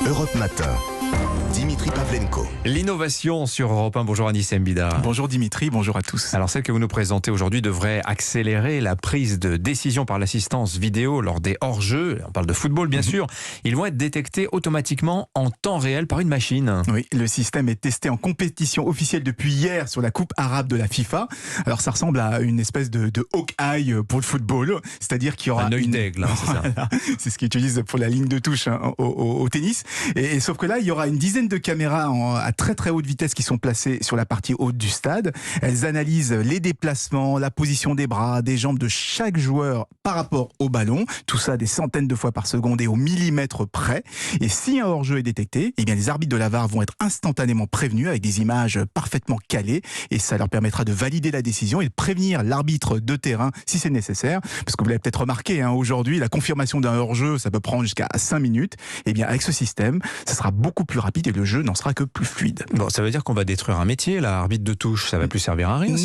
Europe Matin. Dimitri Pavlenko. L'innovation sur Europe 1. Bonjour Anis Mbida. Bonjour Dimitri, bonjour à tous. Alors celle que vous nous présentez aujourd'hui devrait accélérer la prise de décision par l'assistance vidéo lors des hors-jeux. On parle de football bien sûr. Ils vont être détectés automatiquement en temps réel par une machine. Oui, le système est testé en compétition officielle depuis hier sur la Coupe arabe de la FIFA. Alors ça ressemble à une espèce de Hawkeye pour le football, c'est-à-dire qu'il y aura un œil d'aigle, c'est ça. Voilà, c'est ce qu'ils utilisent pour la ligne de touche au tennis. Et sauf que là, il y aura une dizaine de caméras à très très haute vitesse qui sont placées sur la partie haute du stade. Elles analysent les déplacements, la position des bras, des jambes de chaque joueur par rapport au ballon. Tout ça des centaines de fois par seconde et au millimètre près. Et si un hors-jeu est détecté, eh bien les arbitres de la VAR vont être instantanément prévenus avec des images parfaitement calées. Et ça leur permettra de valider la décision et de prévenir l'arbitre de terrain si c'est nécessaire. Parce que vous l'avez peut-être remarqué, aujourd'hui, la confirmation d'un hors-jeu, ça peut prendre jusqu'à 5 minutes. Eh bien avec ce système, ça sera beaucoup plus rapide et le jeu n'en sera que plus fluide. Bon, ça veut dire qu'on va détruire un métier, là, arbitre de touche, ça va plus servir à rien.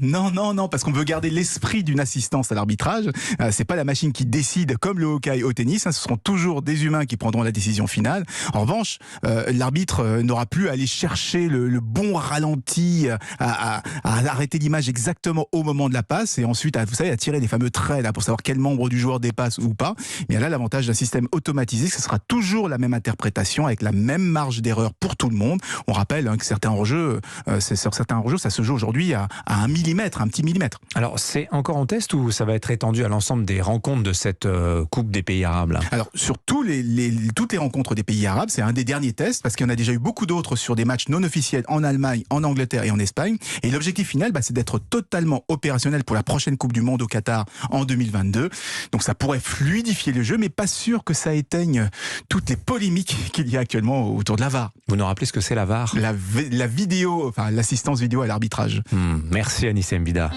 Non, parce qu'on veut garder l'esprit d'une assistance à l'arbitrage. C'est pas la machine qui décide comme le hockey au tennis, ce seront toujours des humains qui prendront la décision finale. En revanche, l'arbitre n'aura plus à aller chercher le bon ralenti, à arrêter l'image exactement au moment de la passe et ensuite à tirer les fameux traits là, pour savoir quel membre du joueur dépasse ou pas. Mais là, l'avantage d'un système automatisé, ce sera toujours la même interprétation avec la même marge d'erreur pour tout le monde. On rappelle que certains hors-jeux, sur certains hors-jeux, ça se joue aujourd'hui à 1 millimètre, un petit millimètre. Alors, c'est encore en test ou ça va être étendu à l'ensemble des rencontres de cette Coupe des pays arabes là? Alors, sur toutes les rencontres des pays arabes, c'est un des derniers tests, parce qu'il y en a déjà eu beaucoup d'autres sur des matchs non officiels en Allemagne, en Angleterre et en Espagne. Et l'objectif final, c'est d'être totalement opérationnel pour la prochaine Coupe du Monde au Qatar en 2022. Donc ça pourrait fluidifier le jeu, mais pas sûr que ça éteigne toutes les polémiques qu'il y a actuellement autour de la VAR. Vous nous rappelez ce que c'est la VAR? La vidéo, l'assistance vidéo à l'arbitrage. Merci Anis Mbida.